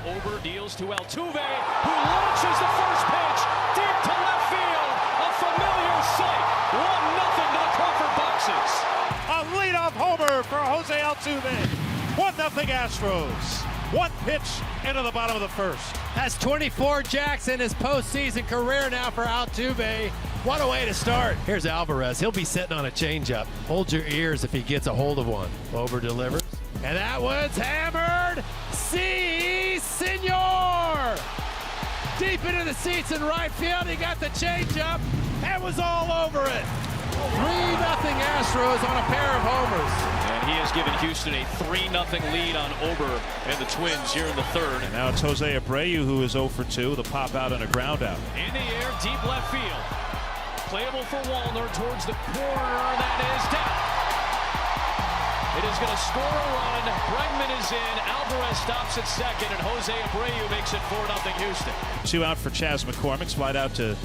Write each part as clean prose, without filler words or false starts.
Ober deals to Altuve, who launches the first pitch deep to left field. A familiar sight. 1-0 to the Crawford boxes. A leadoff homer for Jose Altuve. 1-0 Astros. One pitch into the bottom of the first. That's 24 jacks in his postseason career now for Altuve. What a way to start. Here's Alvarez. He'll be sitting on a changeup. Hold your ears if he gets a hold of one. Over delivers. And that one's hammered. Si, senor. Deep into the seats in right field. He got the changeup and was all over it. 3-0 Astros on a pair of homers. And he has given Houston a 3-0 lead on Ober and the Twins here in the third. And now it's Jose Abreu who is 0 for 2. The pop out and a ground out. In the air, deep left field. Playable for Wallner towards the corner. That is down. It is going to score a run. Bregman is in. Alvarez stops at second, and Jose Abreu makes it 4-0 Houston. 2 out for Chas McCormick. Slide out to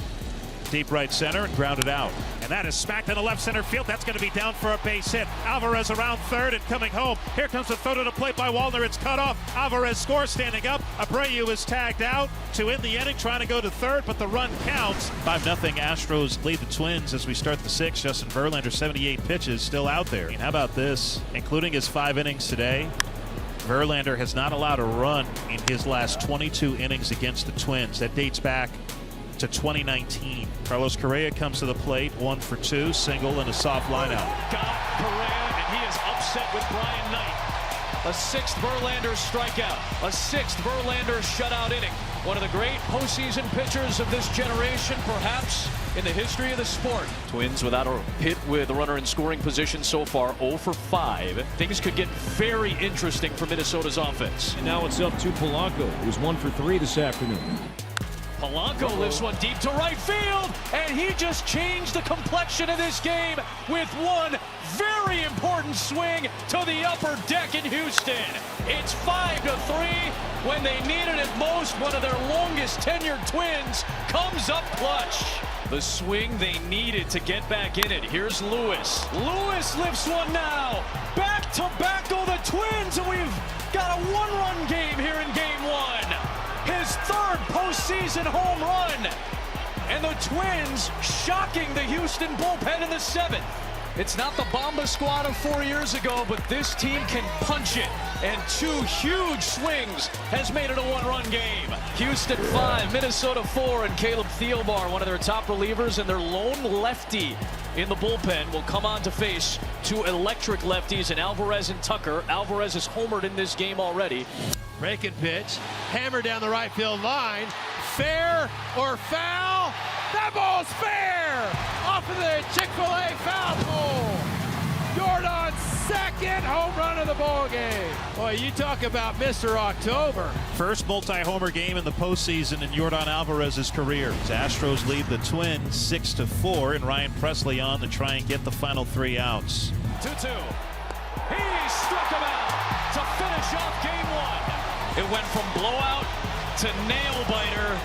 deep right center and grounded out. And that is smacked in the left center field. That's going to be down for a base hit. Alvarez around third and coming home. Here comes the throw to the plate by Wallner. It's cut off. Alvarez scores standing up. Abreu is tagged out to end the inning, trying to go to third, but the run counts. 5-0 Astros lead the Twins as we start the sixth. Justin Verlander, 78 pitches, still out there. And how about this? Including his 5 innings today, Verlander has not allowed a run in his last 22 innings against the Twins. That dates back to 2019. Carlos Correa comes to the plate, 1 for 2, single and a soft line out. Got Correa, and he is upset with Brian Knight. A 6th Verlander strikeout, a 6th Verlander shutout inning. One of the great postseason pitchers of this generation, perhaps in the history of the sport. Twins without a hit with a runner in scoring position so far, 0 for 5. Things could get very interesting for Minnesota's offense. And now it's up to Polanco, who's 1 for 3 this afternoon. Polanco lifts one deep to right field, and he just changed the complexion of this game with one very important swing to the upper deck in Houston. It's 5-3 when they needed it most. One of their longest tenured Twins comes up clutch. The swing they needed to get back in it. Here's Lewis. Lewis lifts one now. Back to back go the Twins, and we've got a 1-run game here in game 1. His 3rd postseason home run. And the Twins shocking the Houston bullpen in the 7th. It's not the Bomba squad of 4 years ago, but this team can punch it. And 2 huge swings has made it a 1-run game. Houston 5, Minnesota 4, and Caleb Thielbar, one of their top relievers, and their lone lefty in the bullpen will come on to face 2 electric lefties in Alvarez and Tucker. Alvarez has homered in this game already. Breaking pitch, hammer down the right field line. Fair or foul? That ball's fair! Off of the Chick-fil-A foul pole. Jordan's 2nd home run of the ball game. Boy, you talk about Mr. October. First multi-homer game in the postseason in Jordan Alvarez's career. The Astros lead the Twins 6-4, and Ryan Presley on to try and get the final 3 outs. 2-2. He struck him out to finish off game 1. It went from blowout to nail-biter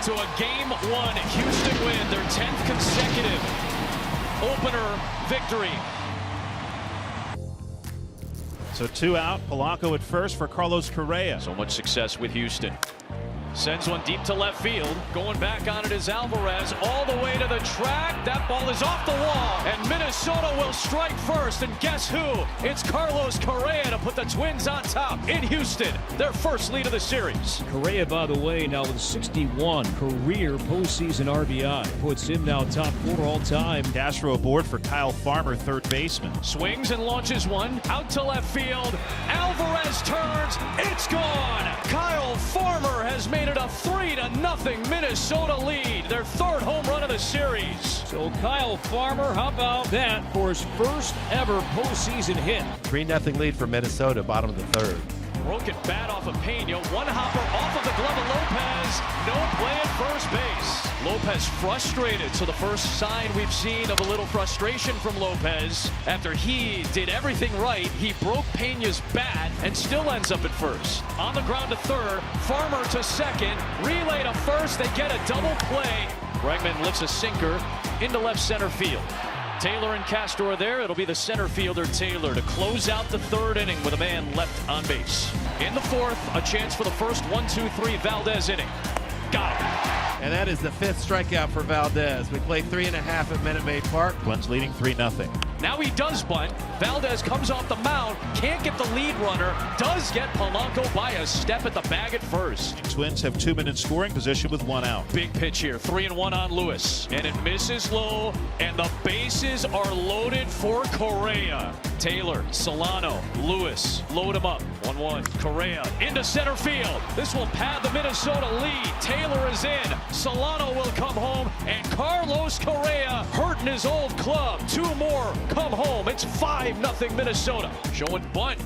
to a game 1 Houston win, their 10th consecutive opener victory. So 2 out, Polanco at first for Carlos Correa. So much success with Houston. Sends one deep to left field. Going back on it is Alvarez all the way to the track. That ball is off the wall. And Minnesota will strike first. And guess who? It's Carlos Correa to put the Twins on top in Houston. Their first lead of the series. Correa, by the way, now with 61 career postseason RBI. Puts him now top 4 all time. Castro aboard for Kyle Farmer, 3rd baseman. Swings and launches one out to left field. Alvarez turns. It's gone. Kyle Farmer has made it a 3-0 Minnesota lead, their 3rd home run of the series. So Kyle Farmer, how about that for his first ever postseason hit? 3-0 lead for Minnesota, bottom of the 3rd. Broken bat off of Pena, one hopper off of the glove of Lopez, no play at first base. Lopez frustrated, so the first sign we've seen of a little frustration from Lopez. After he did everything right, he broke Pena's bat and still ends up at first. On the ground to 3rd, Farmer to 2nd, relay to 1st, they get a double play. Bregman lifts a sinker into left center field. Taylor and Castro there. It'll be the center fielder Taylor to close out the 3rd inning with a man left on base. In the fourth, a chance for the first 1-2-3 Valdez inning. Got him. And that is the 5th strikeout for Valdez. We played 3.5 at Minute Maid Park. Twins leading 3-0. Now he does bunt. Valdez comes off the mound, can't get the lead runner, does get Polanco by a step at the bag at first. Twins have 2 men in scoring position with 1 out. Big pitch here, 3-1 on Lewis. And it misses low, and the bases are loaded for Correa. Taylor, Solano, Lewis, load him up. 1-1. Correa into center field. This will pad the Minnesota lead. Taylor is in. Solano will come home, and Carlos Correa hurting his old club. 2 more come home. It's 5-0 Minnesota. Showing bunt.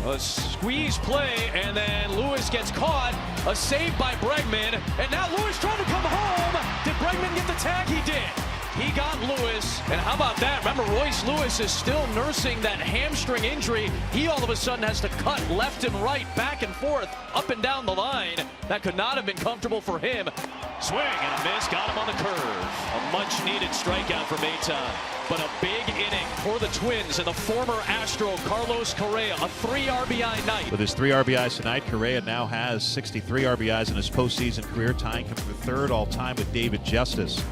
A squeeze play, and then Lewis gets caught. A save by Bregman, and now Lewis trying to come home. Did Bregman get the tag? He did. He got Lewis, and how about that? Remember, Royce Lewis is still nursing that hamstring injury. He all of a sudden has to cut left and right, back and forth, up and down the line. That could not have been comfortable for him. Swing and a miss, got him on the curve. A much-needed strikeout for Maton, but a big inning for the Twins and the former Astro Carlos Correa, a 3 RBI night. With his 3 RBIs tonight, Correa now has 63 RBIs in his postseason career, tying him for 3rd all-time with David Justice.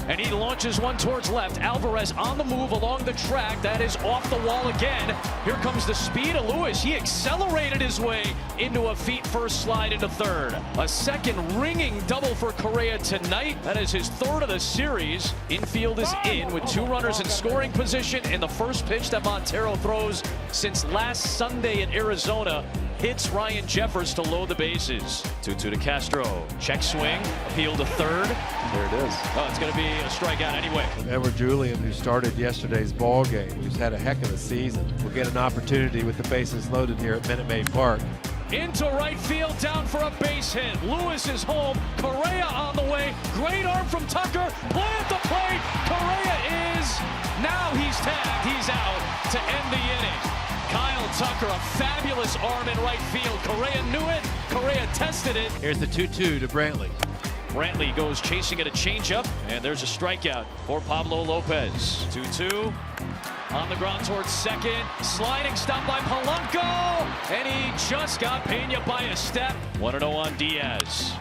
And he launches one towards left. Alvarez on the move along the track. That is off the wall again. Here comes the speed of Lewis. He accelerated his way into a feet-first slide into third. A second ringing double for Correa tonight. That is his 3rd of the series. Infield is in with 2 runners in scoring position. And the first pitch that Montero throws since last Sunday in Arizona hits Ryan Jeffers to load the bases. 2-2 to Castro. Check swing. Appeal to third. There it is. Oh, it's going to be a strikeout anyway. Edward Julian, who started yesterday's ball game, who's had a heck of a season, will get an opportunity with the bases loaded here at Minute Maid Park. Into right field, down for a base hit. Lewis is home. Correa on the way. Great arm from Tucker. Play at the plate. Correa is. Now he's tagged. He's out to end the inning. Kyle Tucker, a fabulous arm in right field. Correa knew it. Correa tested it. Here's the 2-2 to Brantley. Brantley goes chasing at a changeup, and there's a strikeout for Pablo Lopez. 2-2. On the ground towards second. Sliding stop by Polanco. And he just got Pena by a step. 1-0 on Diaz,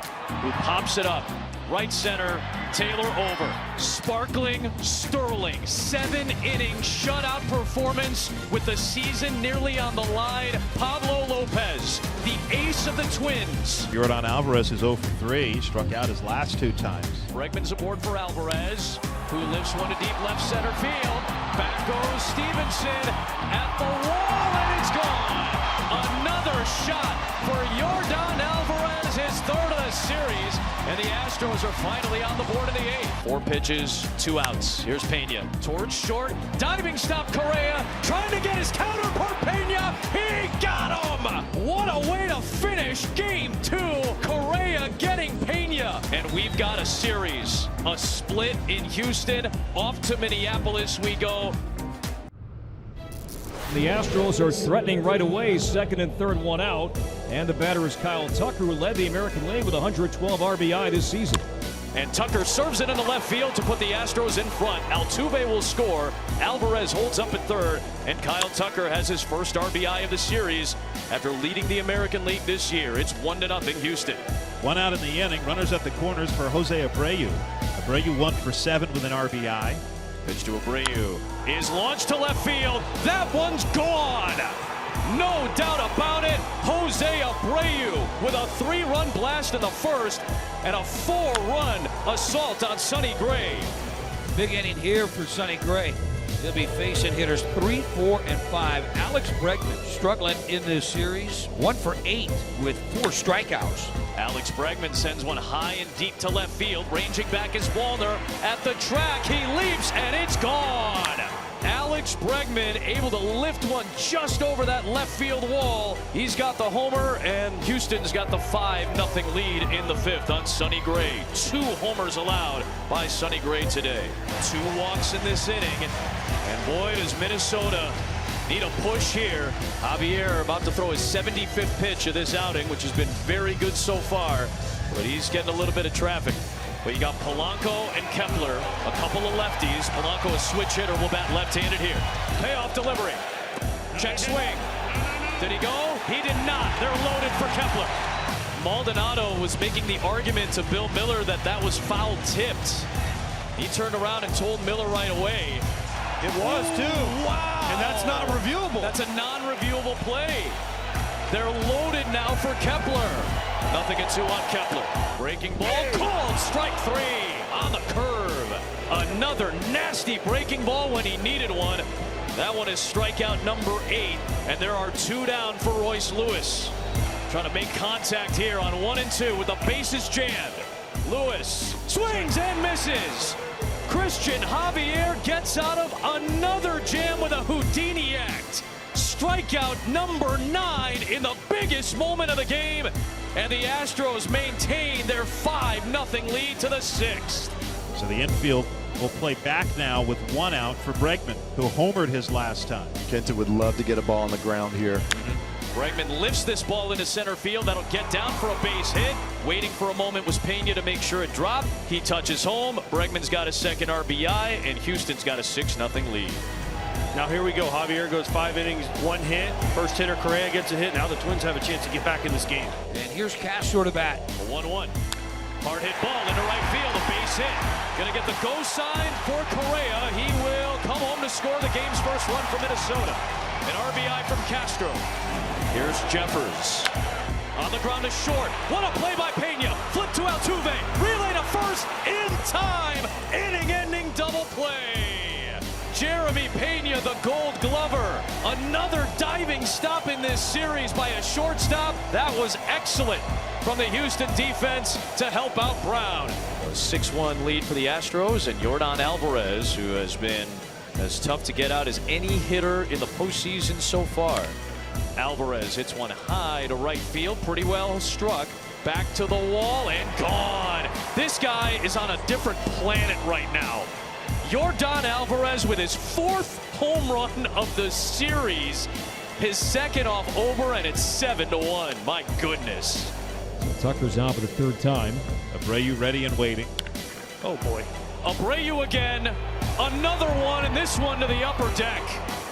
who pops it up. Right center, Taylor over. Sparkling Sterling, 7-inning shutout performance with the season nearly on the line. Pablo Lopez, the ace of the Twins. Yordan Alvarez is 0 for 3. He struck out his last 2 times. Bregman's aboard for Alvarez, who lifts one to deep left center field. Back goes Stevenson at the wall, and it's gone. Another shot for Yordan Alvarez, his 3rd of the series. And the Astros are finally on the board in the 8th. 4 pitches, 2 outs. Here's Pena towards short. Diving stop Correa. Trying to get his counterpart Pena. He got him. What a way to finish game 2. Correa getting Pena. And we've got a series. A split in Houston. Off to Minneapolis we go. The Astros are threatening right away, 2nd and 3rd, 1 out. And the batter is Kyle Tucker, who led the American League with 112 RBI this season. And Tucker serves it in the left field to put the Astros in front. Altuve will score. Alvarez holds up at 3rd. And Kyle Tucker has his first RBI of the series after leading the American League this year. It's 1-0 Houston. 1 out in the inning. Runners at the corners for Jose Abreu. Abreu 1 for 7 with an RBI. Pitch to Abreu is launched to left field. That one's gone. No doubt about it. Jose Abreu with a 3-run blast in the first and a 4-run assault on Sonny Gray. Big inning here for Sonny Gray. He'll be facing hitters 3, 4, and 5. Alex Bregman struggling in this series. 1 for 8 with 4 strikeouts. Alex Bregman sends one high and deep to left field. Ranging back is Wallner at the track. He leaps and it's gone. Alex Bregman able to lift one just over that left field wall. He's got the homer, and Houston's got the 5-0 lead in the 5th on Sonny Gray. 2 homers allowed by Sonny Gray today. 2 walks in this inning, and boy, does Minnesota need a push here. Javier about to throw his 75th pitch of this outing, which has been very good so far, but he's getting a little bit of traffic. But you got Polanco and Kepler, a couple of lefties. Polanco, a switch hitter, will bat left-handed here. Payoff delivery. Check swing. Did he go? He did not. They're loaded for Kepler. Maldonado was making the argument to Bill Miller that that was foul tipped. He turned around and told Miller right away. It was too. Wow. And that's not reviewable. That's a non-reviewable play. They're loaded now for Kepler. 0-2 on Kepler. Breaking ball called. Strike 3 on the curve. Another nasty breaking ball when he needed one. That one is strikeout number 8. And there are 2 down for Royce Lewis. Trying to make contact here on 1 and 2 with the bases jammed. Lewis swings and misses. Christian Javier gets out of another jam with a Houdini act. Strikeout number 9 in the biggest moment of the game. And the Astros maintain their 5-0 lead to the 6th. So the infield will play back now with 1 out for Bregman, who homered his last time. Kenta would love to get a ball on the ground here. Bregman lifts this ball into center field. That'll get down for a base hit. Waiting for a moment was Pena to make sure it dropped. He touches home. Bregman's got a second RBI, and Houston's got a 6-0 lead. Now here we go. Javier goes 5 innings, 1 hit. First hitter Correa gets a hit. Now the Twins have a chance to get back in this game. And here's Castro to bat. A 1-1. Hard hit ball into right field. A base hit. Gonna get the go sign for Correa. He will come home to score the game's first run for Minnesota. An RBI from Castro. Here's Jeffers. On the ground to short. What a play by Pena. Flip to Altuve. Relay to first in time. Inning-ending double play. Jeremy Pena, the Gold Glover. Another diving stop in this series by a shortstop. That was excellent from the Houston defense to help out Brown. A 6-1 lead for the Astros, and Yordan Alvarez, who has been as tough to get out as any hitter in the postseason so far. Alvarez hits one high to right field, pretty well struck. Back to the wall and gone. This guy is on a different planet right now. Yordan Alvarez with his 4th home run of the series. His 2nd off Ober, and it's 7-1. My goodness. So Tucker's out for the 3rd time. Abreu ready and waiting. Oh boy. Abreu again. Another one, and this one to the upper deck.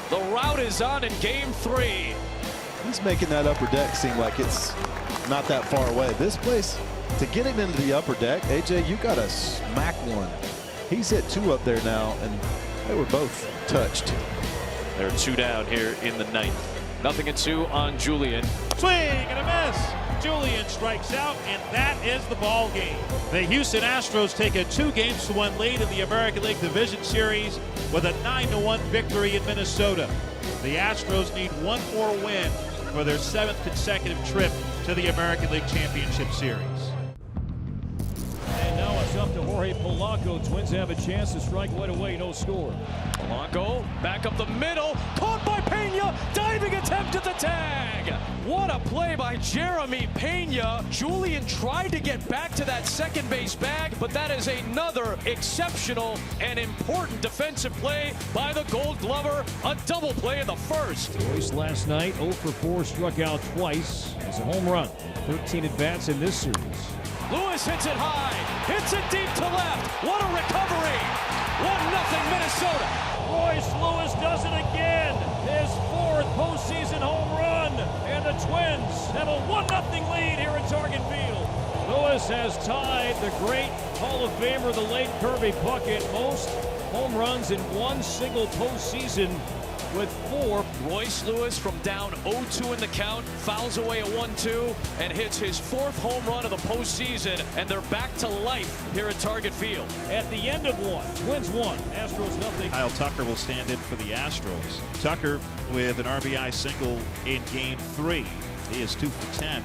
The route is on in game 3. He's making that upper deck seem like it's not that far away. This place, to get it into the upper deck, AJ, you got to smack one. He's hit 2 up there now, and they were both touched. There are 2 down here in the 9th. 0-2 on Julian. Swing and a miss. Julian strikes out, and that is the ball game. The Houston Astros take a 2-1 lead in the American League Division Series with a 9-1 victory in Minnesota. The Astros need 1 more win for their 7th consecutive trip to the American League Championship Series. And now it's up to Jorge Polanco. Twins have a chance to strike right away. No score. Polanco back up the middle. Caught by Pena. Diving attempt at the tag. What a play by Jeremy Pena. Julian tried to get back to that second base bag, but that is another exceptional and important defensive play by the Gold Glover. A double play in the 1st. Royce last night 0 for 4, struck out twice. As a home run. 13 at-bats in this series. Lewis hits it high. Hits it deep to left. What a recovery. 1-0 Minnesota. Royce Lewis does it again. His 4th postseason home run. And the Twins have a 1-0 lead here at Target Field. Lewis has tied the great Hall of Famer, the late Kirby Puckett, most home runs in one single postseason with 4. Royce Lewis from down 0-2 in the count, fouls away a 1-2 and hits his 4th home run of the postseason, and they're back to life here at Target Field. At the end of 1, Twins 1, Astros nothing. Kyle Tucker will stand in for the Astros. Tucker with an RBI single in game 3. He is 2 for 10.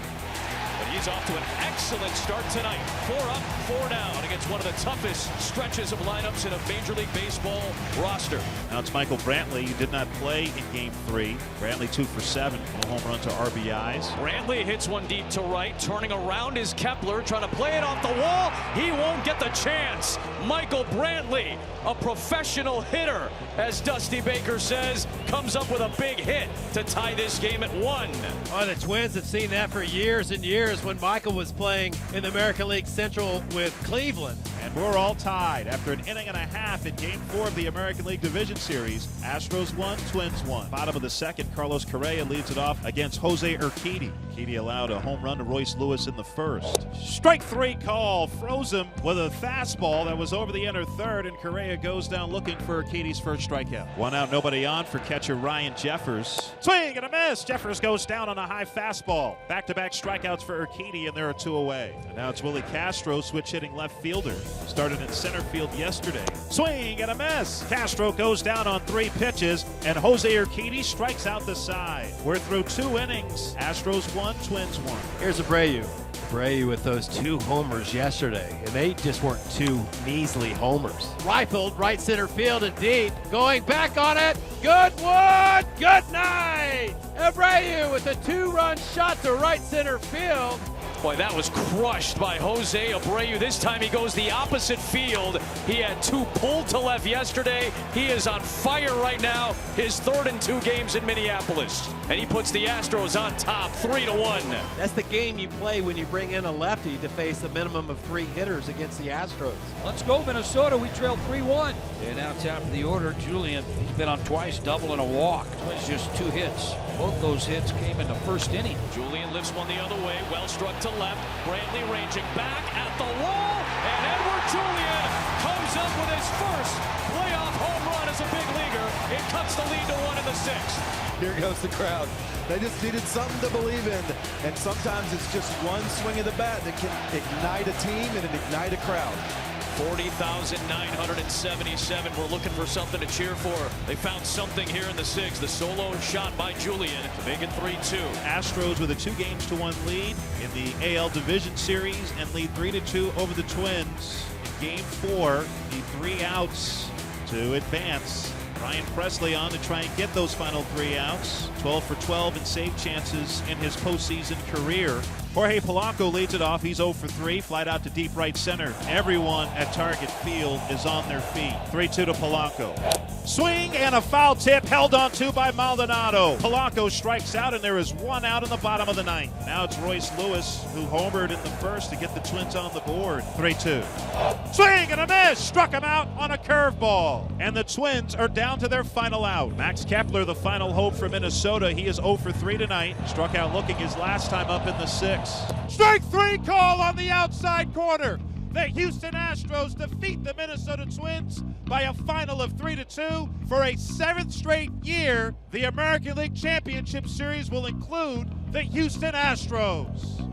But he's off to an excellent start tonight. 4 up, 4 down against one of the toughest stretches of lineups in a Major League Baseball roster. Now it's Michael Brantley, who did not play in game 3. Brantley 2 for 7. No home runs or RBIs. Brantley hits one deep to right. Turning around is Kepler, trying to play it off the wall. He won't get the chance. Michael Brantley, a professional hitter, as Dusty Baker says, comes up with a big hit to tie this game at 1. Oh, the Twins have seen that for years and years when Michael was playing in the American League Central with Cleveland. And We're all tied after an inning and a half in Game 4 of the American League Division Series. Astros won, Twins won. Bottom of the second, Carlos Correa leads it off against Jose Urquidy. Urquidy allowed a home run to Royce Lewis in the first. Strike 3 call, froze him with a fastball that was over the inner third, and Correa goes down looking for Urquidy's first strikeout. 1 out, nobody on for catcher Ryan Jeffers. Swing and a miss. Jeffers goes down on a high fastball. Back-to-back strikeouts for Urquidy, and there are 2 away. And now it's Willie Castro, switch-hitting left fielder. Started in center field yesterday. Swing and a miss. Castro goes down on 3 pitches, and Jose Urquidy strikes out the side. We're through 2 innings. Astros won, Twins won. Here's Abreu. Abreu with those 2 homers yesterday, and they just weren't 2 measly homers. Rifled right center field and deep. Going back on it. Goodwood. Good night. Abreu with a 2-run shot to right center field. Boy, that was crushed by Jose Abreu. This time he goes the opposite field. He had 2 pulled to left yesterday. He is on fire right now. His 3rd in 2 games in Minneapolis. And he puts the Astros on top 3-1. That's the game you play when you bring in a lefty to face a minimum of 3 hitters against the Astros. Let's go, Minnesota. We trail 3-1. And now top of the order, Julian. He's been on twice, double and a walk. Twins just 2 hits. Both those hits came in the first inning. Julian lifts one the other way. Well struck to left. Brantley ranging back at the wall. And Edward Julian comes up with his first playoff home run as a big leaguer. It cuts the lead to 1 in the 6th. Here goes the crowd. They just needed something to believe in. And sometimes it's just one swing of the bat that can ignite a team and ignite a crowd. 40,977. We're looking for something to cheer for. They found something here in the 6th. The solo shot by Julian to make it 3-2. Astros with a 2-1 lead in the AL Division Series and lead 3-2 over the Twins. In Game 4, the 3 outs to advance. Ryan Presley on to try and get those final 3 outs. 12 for 12 in save chances in his postseason career. Jorge Polanco leads it off. He's 0 for 3. Flight out to deep right center. Everyone at Target Field is on their feet. 3-2 to Polanco. Swing and a foul tip held on to by Maldonado. Polanco strikes out, and there is 1 out in the bottom of the 9th. Now it's Royce Lewis, who homered in the first to get the Twins on the board. 3-2. Swing and a miss. Struck him out on a curveball. And the Twins are down to their final out. Max Kepler, the final hope for Minnesota. He is 0 for 3 tonight. Struck out looking his last time up in the 6th. Strike 3 call on the outside corner. The Houston Astros defeat the Minnesota Twins by a final of 3-2 for a 7th straight year. The American League Championship Series will include the Houston Astros.